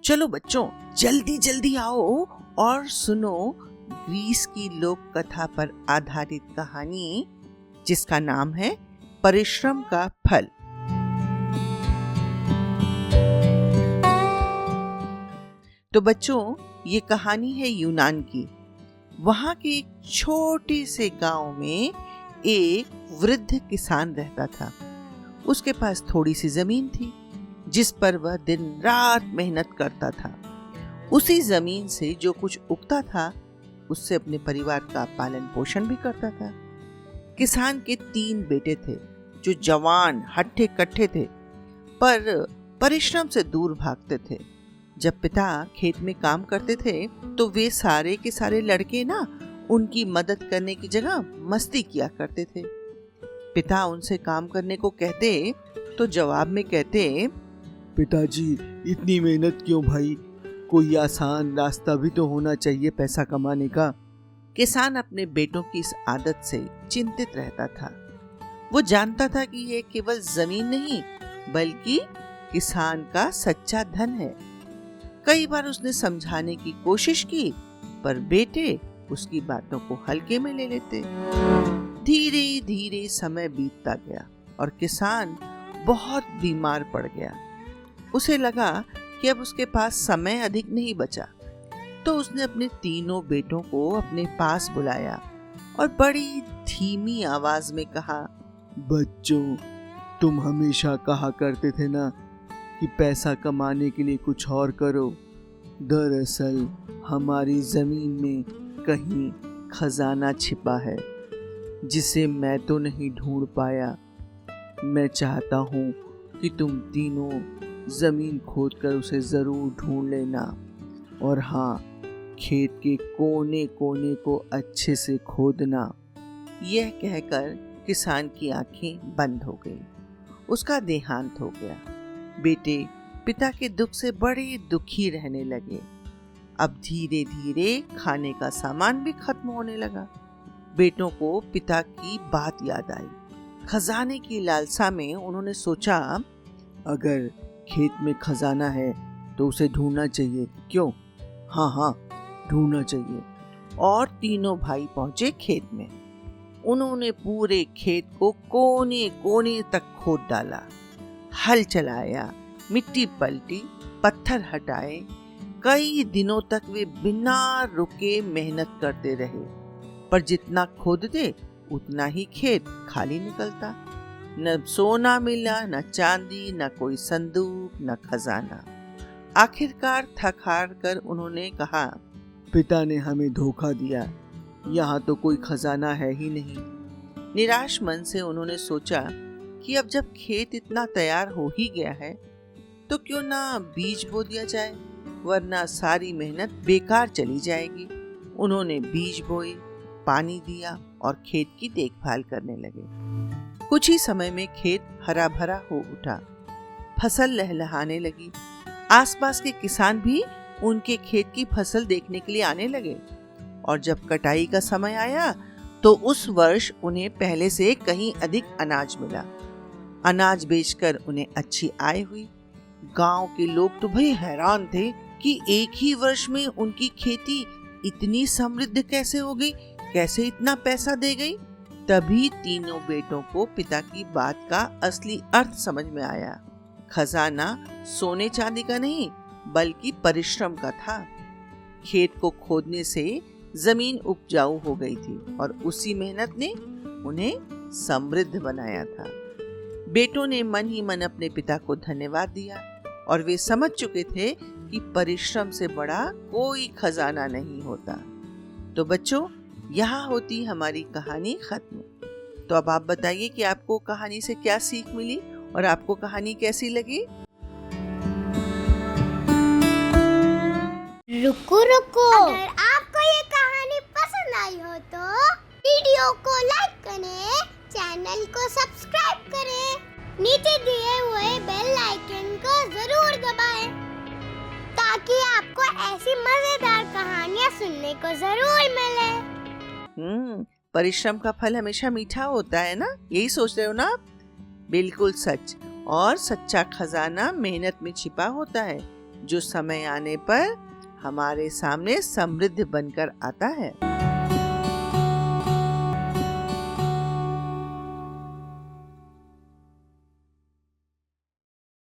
चलो बच्चों, जल्दी जल्दी आओ और सुनो ग्रीस की लोक कथा पर आधारित कहानी जिसका नाम है परिश्रम का फल। तो बच्चों, ये कहानी है यूनान की। वहां के एक छोटे से गांव में एक वृद्ध किसान रहता था। उसके पास थोड़ी सी जमीन थी जिस पर वह दिन रात मेहनत करता था। उसी जमीन से जो कुछ उगता था उससे अपने परिवार का पालन पोषण भी करता था। किसान के 3 बेटे थे जो जवान हट्टे कट्टे थे पर परिश्रम से दूर भागते थे। जब पिता खेत में काम करते थे तो वे सारे के सारे लड़के ना उनकी मदद करने की जगह मस्ती किया करते थे। पिता उनसे काम करने को कहते तो जवाब में कहते, पिताजी इतनी मेहनत क्यों भाई, कोई आसान रास्ता भी तो होना चाहिए पैसा कमाने का। किसान अपने बेटों की इस आदत से चिंतित रहता था। वो जानता था कि ये केवल जमीन नहीं बल्कि किसान का सच्चा धन है। कई बार उसने समझाने की कोशिश की पर बेटे उसकी बातों को हल्के में ले लेते। धीरे धीरे समय बीतता गया और किसान बहुत बीमार पड़ गया। उसे लगा कि अब उसके पास समय अधिक नहीं बचा, तो उसने अपने तीनों बेटों को अपने पास बुलाया और बड़ी धीमी आवाज में कहा, बच्चों, तुम हमेशा कहा करते थे ना कि पैसा कमाने के लिए कुछ और करो। दरअसल हमारी जमीन में कहीं खजाना छिपा है जिसे मैं तो नहीं ढूंढ पाया। मैं चाहता हूँ कि तुम तीनों जमीन खोदकर उसे जरूर ढूंढ लेना, और हाँ, खेत के कोने कोने को अच्छे से खोदना। यह कहकर किसान की आंखें बंद हो गई। उसका देहांत हो गया। बेटे पिता के दुख से बड़े दुखी रहने लगे। अब धीरे धीरे खाने का सामान भी खत्म होने लगा। बेटों को पिता की बात याद आई। खजाने की लालसा में उन्होंने सोचा, अगर खेत में खजाना है तो उसे ढूंढना चाहिए। क्यों? हाँ, ढूंढना चाहिए। और तीनों भाई पहुंचे खेत में। उन्होंने पूरे खेत को कोने कोने तक खोद डाला। हल चलाया, मिट्टी पलटी, पत्थर हटाए। कई दिनों तक वे बिना रुके मेहनत करते रहे, पर जितना खोदते उतना ही खेत खाली निकलता। न सोना मिला, न चांदी, न कोई संदूक, न खजाना। आखिरकार थक हार कर उन्होंने कहा, पिता ने हमें धोखा दिया, यहाँ तो कोई खजाना है ही नहीं। निराश मन से उन्होंने सोचा कि अब जब खेत इतना तैयार हो ही गया है तो क्यों ना बीज बो दिया जाए, वरना सारी मेहनत बेकार चली जाएगी। उन्होंने बीज बोए, पानी दिया और खेत की देखभाल करने लगे। कुछ ही समय में खेत हरा भरा हो उठा। फसल लहलहाने लगी। आसपास के किसान भी उनके खेत की फसल देखने के लिए आने लगे। और जब कटाई का समय आया तो उस वर्ष उन्हें पहले से कहीं अधिक अनाज मिला। अनाज बेचकर उन्हें अच्छी आय हुई। गांव के लोग तो भाई हैरान थे कि एक ही वर्ष में उनकी खेती इतनी समृद्ध कैसे हो गई, कैसे इतना पैसा दे गई। तभी तीनों बेटों को पिता की बात का असली अर्थ समझ में आया। खजाना सोने चांदी का नहीं बल्कि परिश्रम का था। खेत को खोदने से जमीन उपजाऊ हो गई थी और उसी मेहनत ने उन्हें समृद्ध बनाया था। बेटों ने मन ही मन अपने पिता को धन्यवाद दिया और वे समझ चुके थे कि परिश्रम से बड़ा कोई खजाना नहीं होता। तो बच्चों, यहाँ होती हमारी कहानी खत्म। तो अब आप बताइए कि आपको कहानी से क्या सीख मिली और आपको कहानी कैसी लगी। रुको रुको, अगर आपको ये कहानी पसंद आई हो तो वीडियो को लाइक करें, चैनल को सब्सक्राइब करें, नीचे दिए हुए बेल आइकन को जरूर दबाएं ताकि आपको ऐसी मजेदार कहानियाँ सुनने को जरूर मिले। परिश्रम का फल हमेशा मीठा होता है ना, यही सोच रहे हो ना आप? बिल्कुल सच। और सच्चा खजाना मेहनत में छिपा होता है। जो समय आने पर हमारे सामने समृद्ध बनकर आता है।